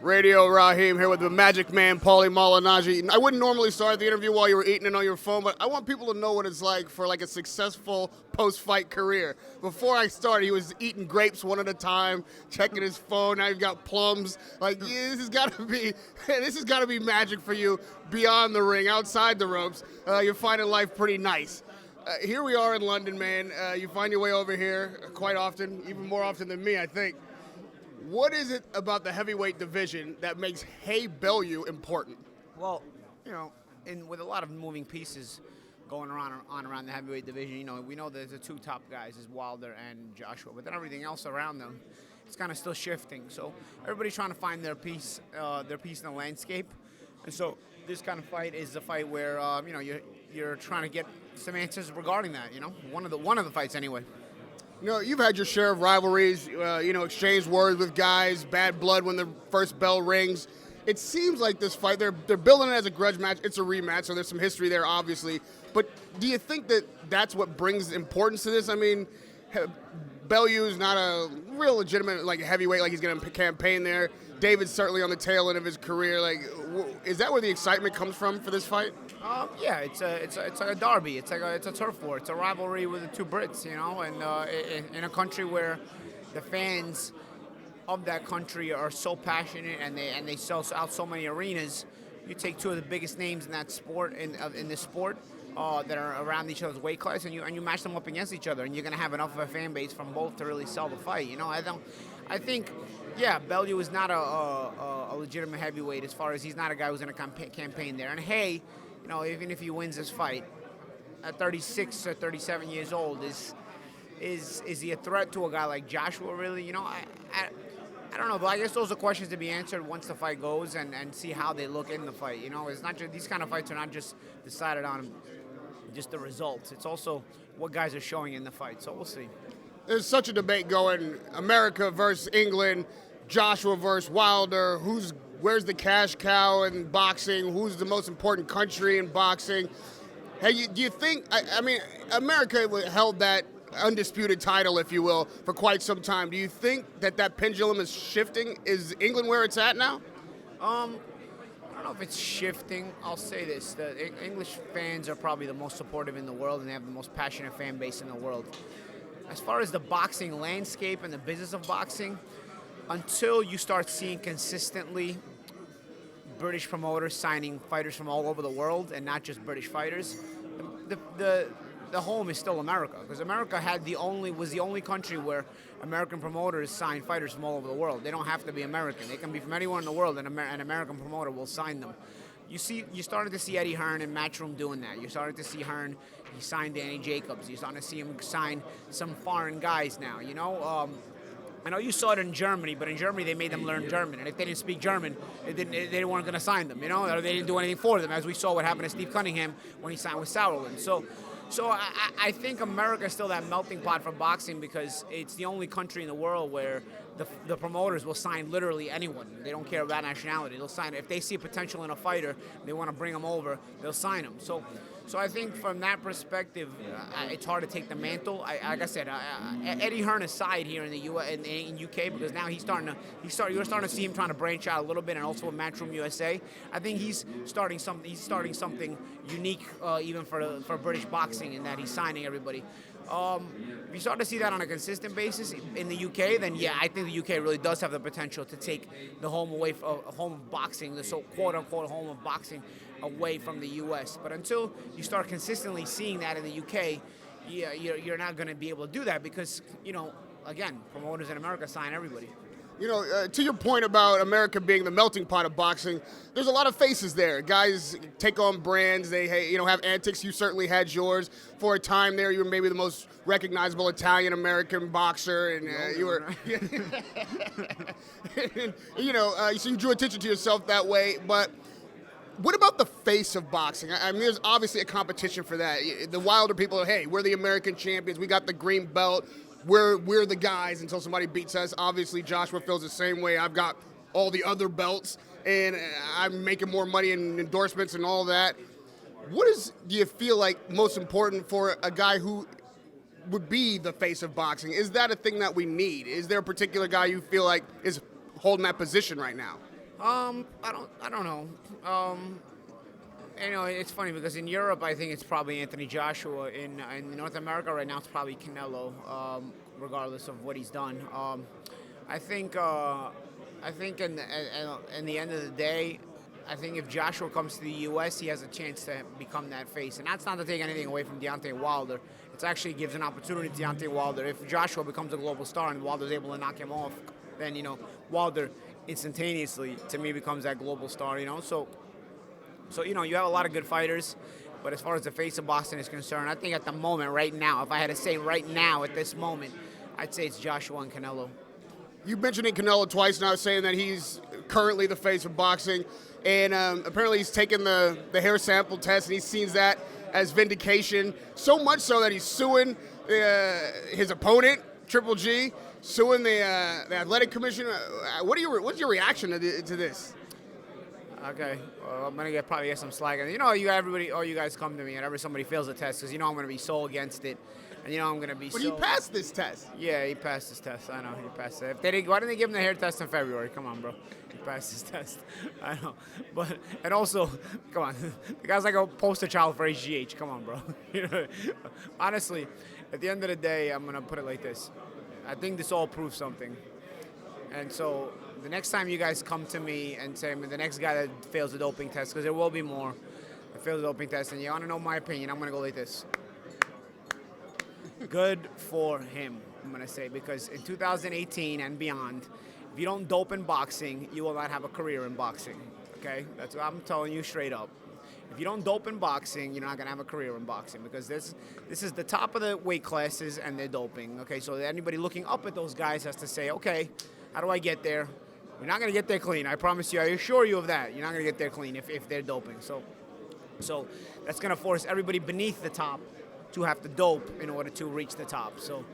Radio Raheem here with the Magic Man, Paulie Malingnagggi. I wouldn't normally start the interview while you were eating it on your phone, but I want people to know what it's like for like a successful post-fight career. Before I started, he was eating grapes one at a time, checking his phone. Now you've got plums. Like this has got to be magic for you beyond the ring, outside the ropes. You're finding life pretty nice. Here we are in London, man. You find your way over here quite often, even more often than me, I think. What is it about the heavyweight division that makes Hey Bellew important? Well, with a lot of moving pieces going around the heavyweight division, we know there's the two top guys is Wilder and Joshua, but then everything else around them, it's kind of still shifting. So everybody's trying to find their piece in the landscape, and so this kind of fight is a fight where you're trying to get some answers regarding that. One of the fights anyway. You've had your share of rivalries, exchanged words with guys, bad blood when the first bell rings. It seems like this fight, they're billing it as a grudge match. It's a rematch, so there's some history there, obviously. But do you think that that's what brings importance to this? I mean, Bellew's not a real legitimate heavyweight, like he's going to campaign there. David's certainly on the tail end of his career. Is that where the excitement comes from for this fight? Yeah, it's like a derby. It's a turf war. It's a rivalry with the two Brits, and in a country where the fans of that country are so passionate and they sell out so many arenas. You take two of the biggest names in that sport in this sport that are around each other's weight class, and you match them up against each other, and you're going to have enough of a fan base from both to really sell the fight. I think. Yeah, Bellew is not a legitimate heavyweight as far as he's not a guy who's going to campaign there. And hey, even if he wins this fight at 36 or 37 years old, is he a threat to a guy like Joshua? Really, I don't know. But I guess those are questions to be answered once the fight goes and see how they look in the fight. It's not just these kind of fights are not just decided on just the results. It's also what guys are showing in the fight. So we'll see. There's such a debate going, America versus England, Joshua versus Wilder, where's the cash cow in boxing, who's the most important country in boxing. Hey, do you think, I mean, America held that undisputed title, if you will, for quite some time. Do you think that pendulum is shifting? Is England where it's at now? I don't know if it's shifting. I'll say this, the English fans are probably the most supportive in the world, and they have the most passionate fan base in the world. As far as the boxing landscape and the business of boxing, until you start seeing consistently British promoters signing fighters from all over the world and not just British fighters, the home is still America, because America was the only country where American promoters sign fighters from all over the world. They don't have to be American. They can be from anywhere in the world, and an American promoter will sign them. You started to see Eddie Hearn and Matchroom doing that. You started to see Hearn, he signed Danny Jacobs. You're starting to see him sign some foreign guys now, I know you saw it in Germany, but in Germany they made them learn German, and if they didn't speak German, they weren't going to sign them, or they didn't do anything for them, as we saw what happened to Steve Cunningham when he signed with Sauerland. So I think America is still that melting pot for boxing, because it's the only country in the world where the promoters will sign literally anyone. They don't care about nationality. They'll sign it. If they see potential in a fighter, they want to bring him over, they'll sign him. So I think from that perspective, it's hard to take the mantle. Like I said, Eddie Hearn aside here in the in UK, because now you're starting to see him trying to branch out a little bit, and also with Matchroom USA. I think he's starting something unique even for British boxing, in that he's signing everybody. If you start to see that on a consistent basis in the UK, then yeah, I think the UK really does have the potential to take the home of boxing, the so quote-unquote home of boxing, away from the US. But until you start consistently seeing that in the UK, you're not going to be able to do that, because, again, promoters in America sign everybody. To your point about America being the melting pot of boxing, there's a lot of faces there. Guys take on brands. They, have antics. You certainly had yours. For a time there, you were maybe the most recognizable Italian-American boxer, and you were, so you drew attention to yourself that way. But what about the face of boxing? I mean, there's obviously a competition for that. The Wilder people are, hey, we're the American champions. We got the green belt. We're the guys until somebody beats us. Obviously, Joshua feels the same way. I've got all the other belts, and I'm making more money in endorsements and all that. Do you feel like most important for a guy who would be the face of boxing? Is that a thing that we need? Is there a particular guy you feel like is holding that position right now? I don't know. It's funny because in Europe, I think it's probably Anthony Joshua. In North America right now, it's probably Canelo, regardless of what he's done. I think in the end of the day, I think if Joshua comes to the U.S., he has a chance to become that face. And that's not to take anything away from Deontay Wilder. It actually gives an opportunity to Deontay Wilder. If Joshua becomes a global star and Wilder's able to knock him off, then, Wilder instantaneously, to me, becomes that global star, So, you have a lot of good fighters. But as far as the face of boxing is concerned, I think at the moment, right now, if I had to say right now at this moment, I'd say it's Joshua and Canelo. You mentioned Canelo twice now, saying that he's currently the face of boxing. And apparently he's taken the hair sample test, and he sees that as vindication. So much so that he's suing his opponent, Triple G, suing the athletic commission. What's your reaction to this? Okay, I'm gonna probably get some slack. And all you guys come to me whenever somebody fails a test, because I'm gonna be so against it, and I'm gonna be. But he passed this test. Yeah, he passed his test. I know he passed it. Why didn't they give him the hair test in February? Come on, bro. He passed his test. I know, and also, come on, the guy's like a poster child for HGH. Come on, bro. Honestly, at the end of the day, I'm gonna put it like this. I think this all proves something, and so. The next time you guys come to me and say the next guy that fails the doping test, because there will be more that fails the doping test, and you want to know my opinion, I'm going to go like this. Good for him, I'm going to say, because in 2018 and beyond, if you don't dope in boxing, you will not have a career in boxing, okay? That's what I'm telling you straight up. If you don't dope in boxing, you're not going to have a career in boxing, because this is the top of the weight classes and they're doping, okay? So anybody looking up at those guys has to say, okay, how do I get there? You're not going to get there clean. I promise you. I assure you of that. You're not going to get there clean if they're doping. So that's going to force everybody beneath the top to have to dope in order to reach the top. So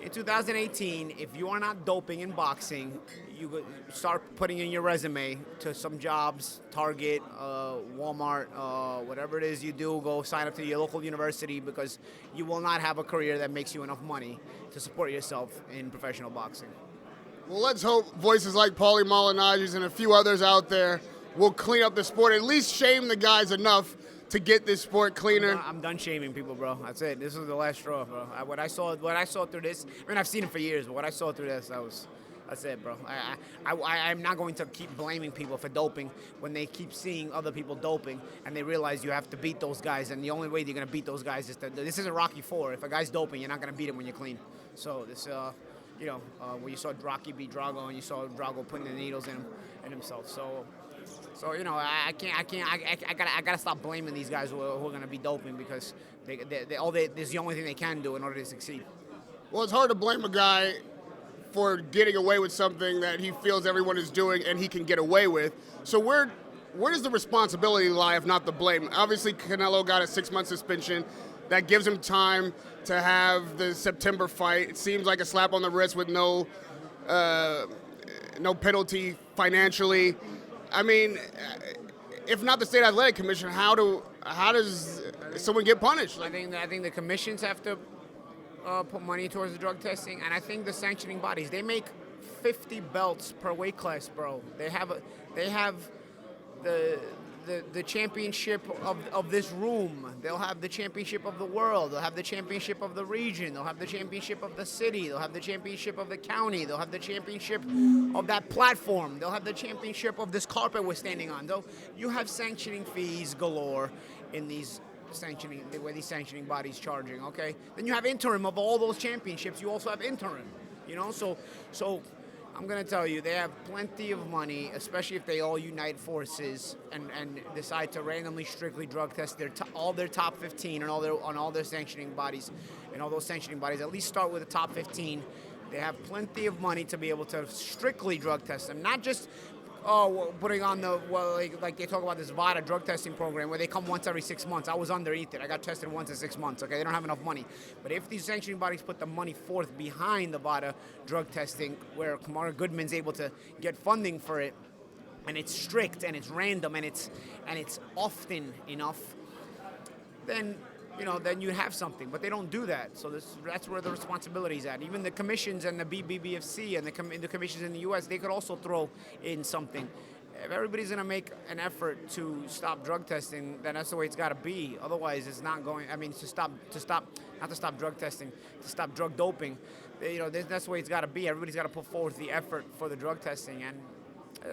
in 2018, if you are not doping in boxing, you start putting in your resume to some jobs, Target, Walmart, whatever it is you do, go sign up to your local university, because you will not have a career that makes you enough money to support yourself in professional boxing. Well, let's hope voices like Paulie Malignaggi and a few others out there will clean up the sport, at least shame the guys enough to get this sport cleaner. I'm done shaming people, bro. That's it. This is the last straw, bro. What I saw through this, I mean, I've seen it for years, but what I saw through this, that's it, bro. I'm not going to keep blaming people for doping when they keep seeing other people doping and they realize you have to beat those guys, and the only way you're going to beat those guys is this isn't Rocky IV. If a guy's doping, you're not going to beat him when you're clean. So this, where you saw Rocky beat Drago, and you saw Drago putting the needles in himself. So I gotta stop blaming these guys who are going to be doping, because this is the only thing they can do in order to succeed. Well, it's hard to blame a guy for getting away with something that he feels everyone is doing and he can get away with. So where does the responsibility lie, if not the blame? Obviously, Canelo got a 6-month suspension. That gives him time to have the September fight. It seems like a slap on the wrist with no penalty financially. I mean, if not the State Athletic Commission, how does someone get punished? I think the commissions have to put money towards the drug testing, and I think the sanctioning bodies, they make 50 belts per weight class, bro. They have the championship of this room. They'll have the championship of the world. They'll have the championship of the region. They'll have the championship of the city. They'll have the championship of the county. They'll have the championship of that platform. They'll have the championship of this carpet we're standing on. You have sanctioning fees galore in these where these sanctioning bodies charging, okay? Then you have interim of all those championships. You also have interim, So I'm going to tell you, they have plenty of money, especially if they all unite forces and decide to randomly, strictly drug test all their top 15 and all their sanctioning bodies, and all those sanctioning bodies. At least start with the top 15. They have plenty of money to be able to strictly drug test them, not just putting on like they talk about this VADA drug testing program where they come once every 6 months. I was underneath it. I got tested once in 6 months. Okay, they don't have enough money. But if these sanctioning bodies put the money forth behind the VADA drug testing, where Kamara Goodman's able to get funding for it, and it's strict and it's random and it's often enough, then you have something. But they don't do that. So that's where the responsibility is at. Even the commissions and the BBBFC and the commissions in the U.S., they could also throw in something. if everybody's going to make an effort to stop drug testing, then that's the way it's got to be. Otherwise, it's not going. I mean, not to stop drug testing, to stop drug doping. That's the way it's got to be. Everybody's got to put forth the effort for the drug testing, and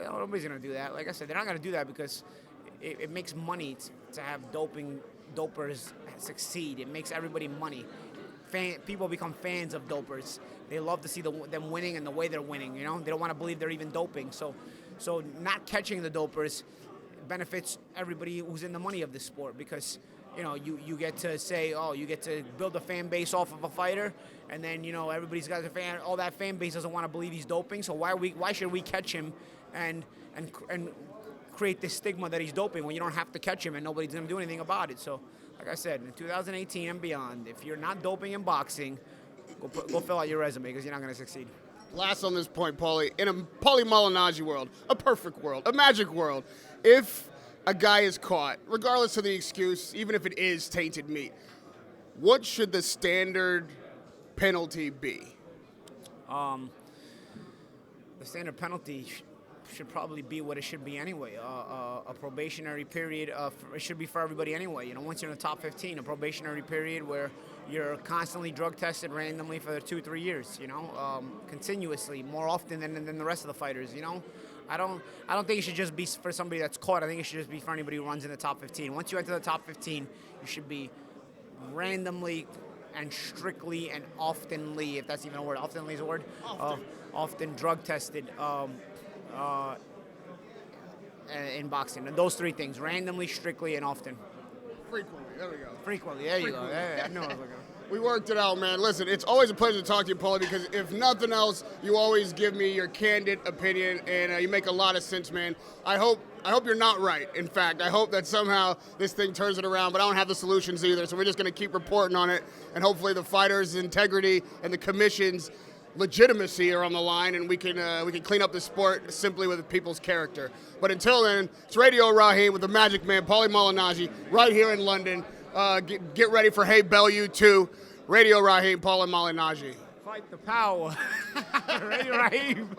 nobody's going to do that. Like I said, they're not going to do that because it makes money to have dopers succeed. It makes everybody money. People become fans of dopers. They love to see them winning and the way they're winning. They don't want to believe they're even doping. So not catching the dopers benefits everybody who's in the money of this sport, because you get to say, you get to build a fan base off of a fighter, and then everybody's got a fan. All that fan base doesn't want to believe he's doping. So why should we catch him and create this stigma that he's doping when you don't have to catch him and nobody's going to do anything about it? So, like I said, in 2018 and beyond, if you're not doping in boxing, go fill out your resume, because you're not going to succeed. Last on this point, Paulie, in a Paulie Malignaggi world, a perfect world, a magic world, if a guy is caught, regardless of the excuse, even if it is tainted meat, what should the standard penalty be? The standard penalty should probably be what it should be anyway. A probationary period. It should be for everybody anyway. Once you're in the top 15, a probationary period where you're constantly drug tested randomly for 2-3 years. Continuously, more often than the rest of the fighters. I don't think it should just be for somebody that's caught. I think it should just be for anybody who runs in the top 15. Once you enter the top 15, you should be randomly and strictly and oftenly, if that's even a word. Oftenly is a word. Often drug tested. In boxing, and those three things: randomly, strictly, and often. Frequently. There we go. Frequently. There you go. I know. We worked it out, man. Listen, it's always a pleasure to talk to you, Paulie, because if nothing else, you always give me your candid opinion, and you make a lot of sense, man. I hope you're not right. In fact, I hope that somehow this thing turns it around, but I don't have the solutions either, so we're just going to keep reporting on it, and hopefully the fighters' integrity and the commission's legitimacy are on the line, and we can clean up the sport simply with people's character. But until then, it's Radio Raheem with the Magic Man, Paulie Malignaggi, right here in London. Get ready for Hey Bellew 2. Radio Raheem, Paulie Malignaggi. Fight the power. Radio Raheem.